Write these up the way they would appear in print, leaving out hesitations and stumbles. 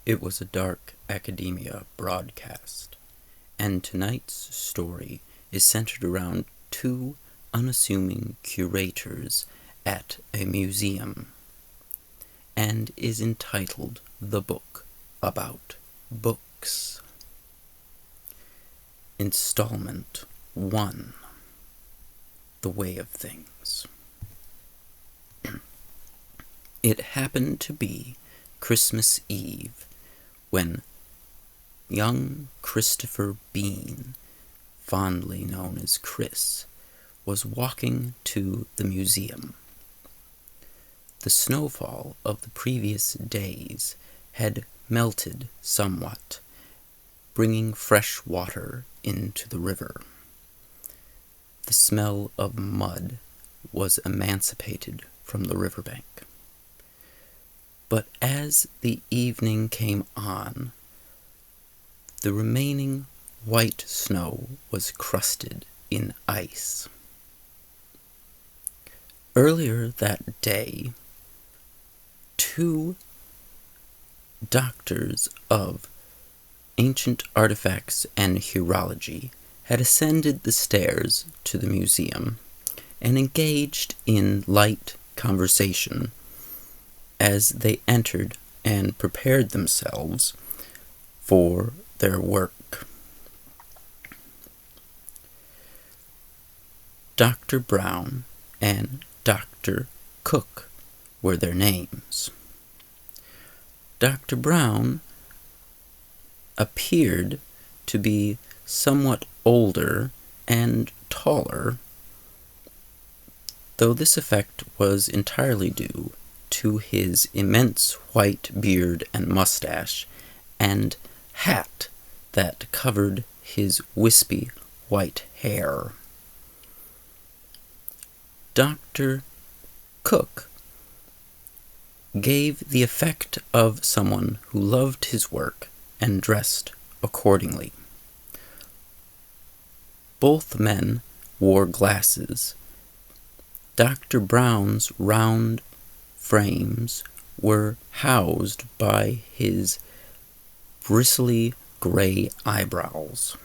It was a dark academia broadcast, and tonight's story is centered around two unassuming curators at a museum, and is entitled The Book About Books. Installment 1. The Way of Things. It happened to be Christmas Eve when young Christopher Bean, fondly known as Chris, was walking to the museum. The snowfall of the previous days had melted somewhat, bringing fresh water into the river. The smell of mud was emancipated from the riverbank. But as the evening came on, the remaining white snow was crusted in ice. Earlier that day, two doctors of ancient artifacts and horology had ascended the stairs to the museum and engaged in light conversation as they entered and prepared themselves for their work. Dr. Brown and Dr. Cook were their names. Dr. Brown appeared to be somewhat older and taller, though this effect was entirely due to his immense white beard and mustache and hat that covered his wispy white hair. Dr. Cook gave the effect of someone who loved his work and dressed accordingly. Both men wore glasses. Dr. Brown's round frames were housed by his bristly gray eyebrows.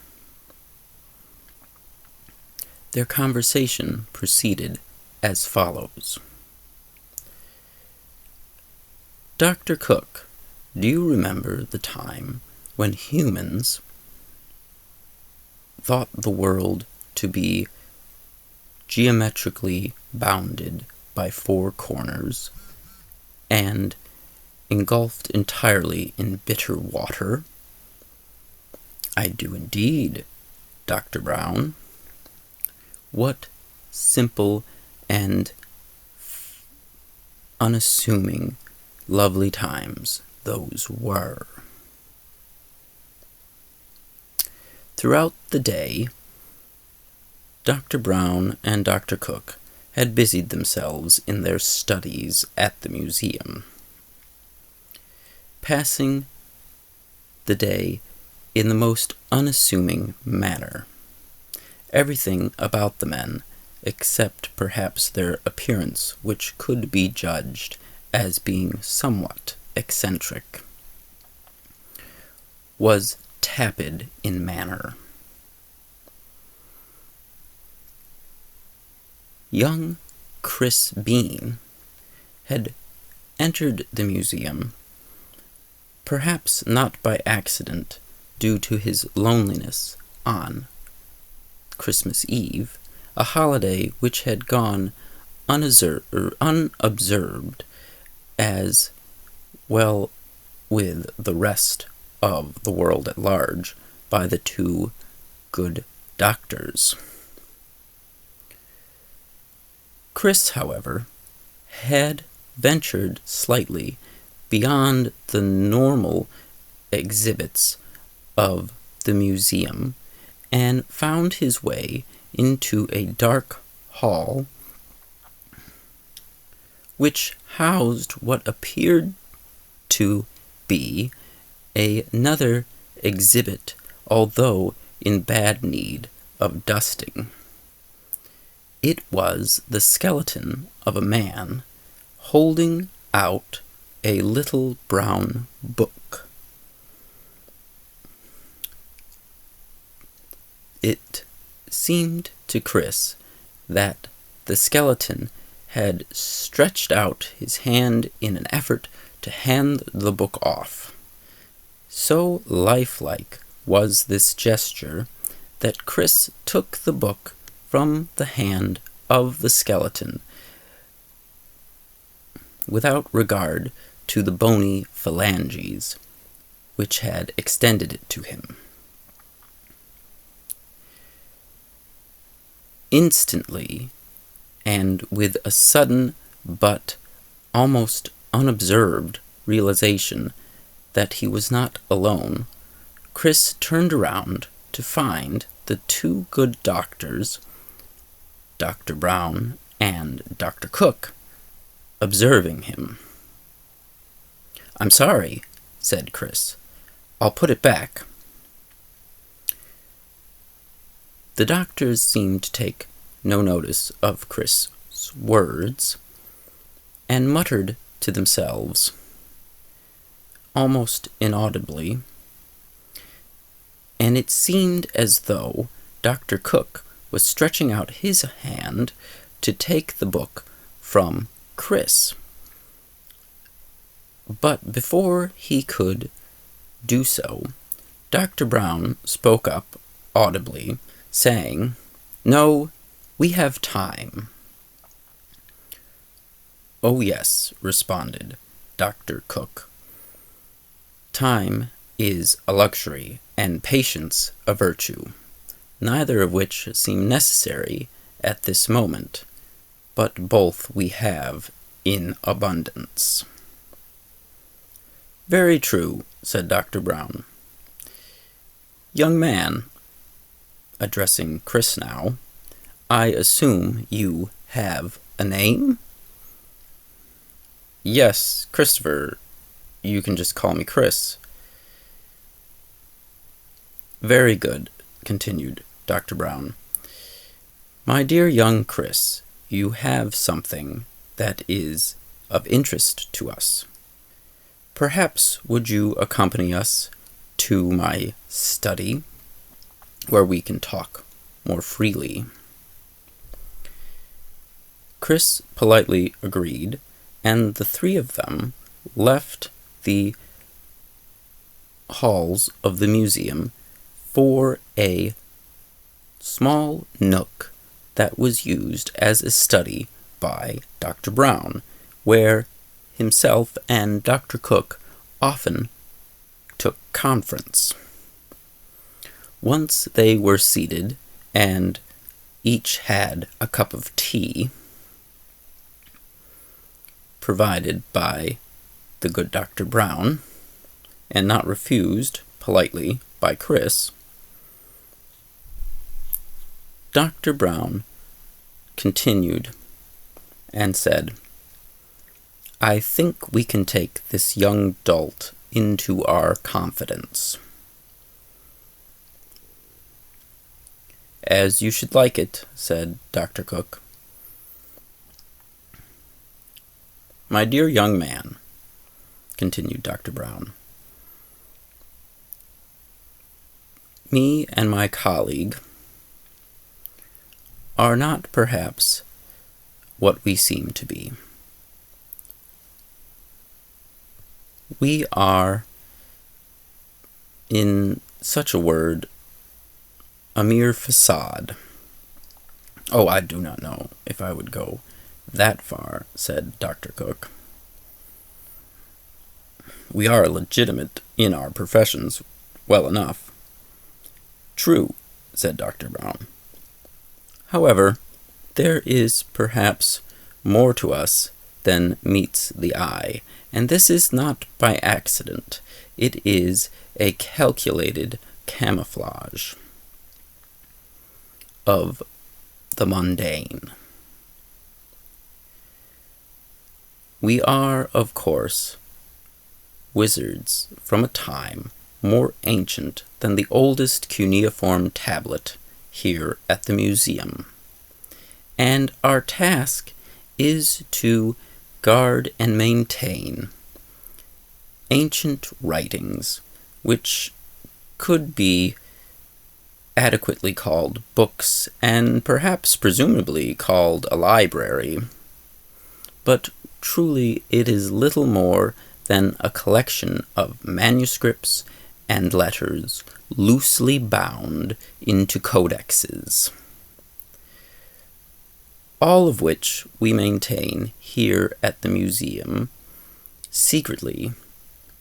Their conversation proceeded as follows. Dr. Cook, do you remember the time when humans thought the world to be geometrically bounded by four corners and engulfed entirely in bitter water? I do indeed, Dr. Brown. What simple and unassuming lovely times those were. Throughout the day, Dr. Brown and Dr. Cook had busied themselves in their studies at the museum, passing the day in the most unassuming manner. Everything about the men, except perhaps their appearance, which could be judged as being somewhat eccentric, was tepid in manner. Young Chris Bean had entered the museum, perhaps not by accident, due to his loneliness on Christmas Eve, a holiday which had gone unobserved as well with the rest of the world at large by the two good doctors. Chris, however, had ventured slightly beyond the normal exhibits of the museum and found his way into a dark hall which housed what appeared to be another exhibit, although in bad need of dusting. It was the skeleton of a man holding out a little brown book It seemed to Chris that the skeleton had stretched out his hand in an effort to hand the book off. So lifelike was this gesture that Chris took the book from the hand of the skeleton without regard to the bony phalanges which had extended it to him. Instantly, and with a sudden but almost unobserved realization that he was not alone, Chris turned around to find the two good doctors, Dr. Brown and Dr. Cook, observing him. "I'm sorry," said Chris. "I'll put it back." The doctors seemed to take no notice of Chris' words, and muttered to themselves, almost inaudibly, and it seemed as though Dr. Cook was stretching out his hand to take the book from Chris. But before he could do so, Dr. Brown spoke up audibly, saying, "No, we have time." "Oh yes," responded Dr. Cook. "Time is a luxury, and patience a virtue, neither of which seem necessary at this moment, but both we have in abundance." "Very true," said Dr. Brown. "Young man," addressing Chris now, "I assume you have a name?" "Yes, Christopher. You can just call me Chris." "Very good," continued Dr. Brown. "My dear young Chris, you have something that is of interest to us. Perhaps would you accompany us to my study, where we can talk more freely?" Chris politely agreed, and the three of them left the halls of the museum for a small nook that was used as a study by Dr. Brown, where himself and Dr. Cook often took conference. Once they were seated and each had a cup of tea provided by the good Dr. Brown, and not refused politely by Chris, Dr. Brown continued and said, "I think we can take this young dolt into our confidence." "As you should like it," said Dr. Cook. "My dear young man," continued Dr. Brown, "me and my colleague are not perhaps what we seem to be. We are, in such a word, a mere facade." "Oh, I do not know if I would go that far," said Dr. Cook. "We are legitimate in our professions well enough." "True," said Dr. Brown. "However, there is perhaps more to us than meets the eye, and this is not by accident. It is a calculated camouflage of the mundane. We are, of course, wizards from a time more ancient than the oldest cuneiform tablet here at the museum, and our task is to guard and maintain ancient writings which could be adequately called books, and perhaps presumably called a library. But truly it is little more than a collection of manuscripts and letters loosely bound into codexes, all of which we maintain here at the museum secretly,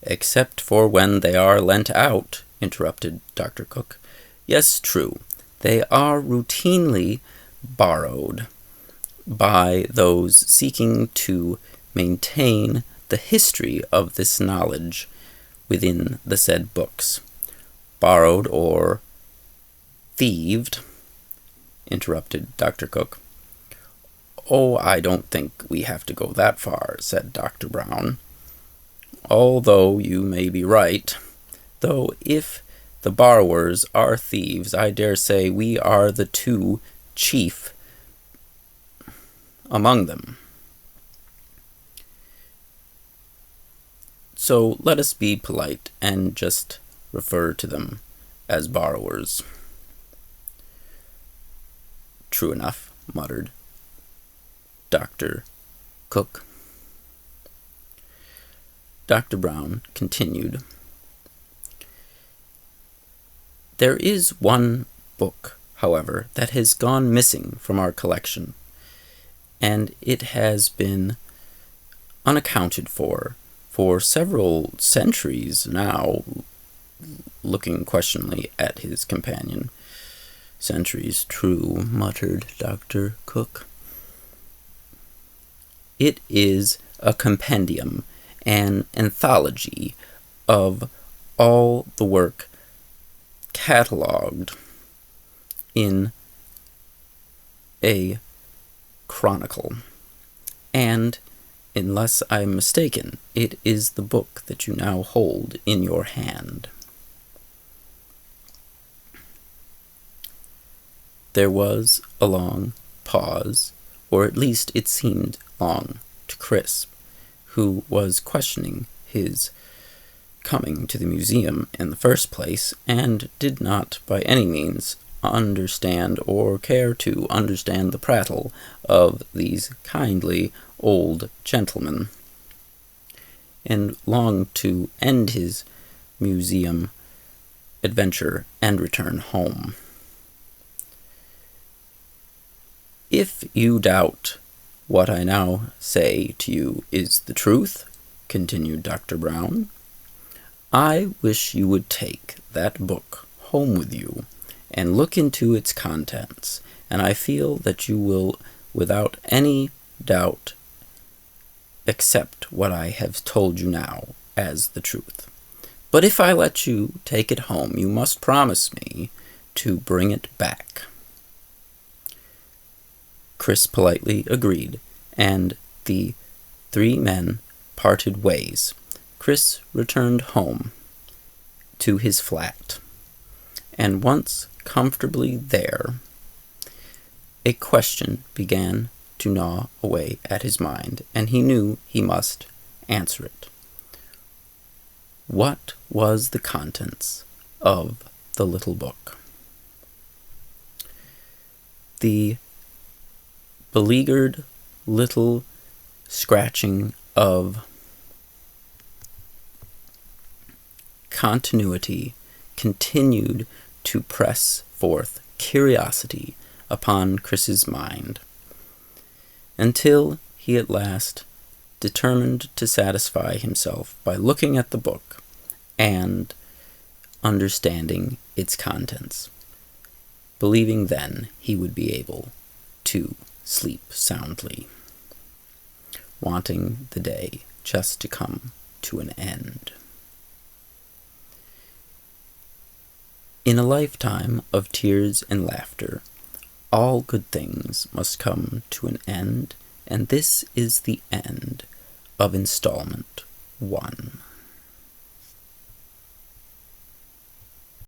except for when they are lent out, interrupted Dr. Cook. Yes, true, they are routinely borrowed by those seeking to maintain the history of this knowledge within the said books. Borrowed or thieved, interrupted Dr. Cook. Oh, I don't think we have to go that far, said Dr. Brown. Although you may be right, though if the borrowers are thieves, I dare say we are the two chief among them. So let us be polite and just refer to them as borrowers. True enough, muttered Dr. Cook. Dr. Brown continued. There is one book, however, that has gone missing from our collection, and it has been unaccounted for several centuries now, looking questioningly at his companion. Centuries, true, muttered Dr. Cook. It is a compendium, an anthology of all the work catalogued in a chronicle, and unless I'm mistaken, it is the book that you now hold in your hand. There was a long pause, or at least it seemed long to Chris, who was questioning his coming to the museum in the first place, and did not by any means understand or care to understand the prattle of these kindly old gentlemen, and longed to end his museum adventure and return home. If you doubt what I now say to you is the truth, continued Dr. Brown, I wish you would take that book home with you and look into its contents, and I feel that you will, without any doubt, accept what I have told you now as the truth. But if I let you take it home, you must promise me to bring it back. Chris politely agreed, and the three men parted ways. Chris returned home to his flat, and once comfortably there, a question began to gnaw away at his mind, and he knew he must answer it. What was the contents of the little book? The beleaguered little scratching of continuity continued to press forth curiosity upon Chris's mind, until he at last determined to satisfy himself by looking at the book and understanding its contents, believing then he would be able to sleep soundly, wanting the day just to come to an end. In a lifetime of tears and laughter, all good things must come to an end, and this is the end of installment 1.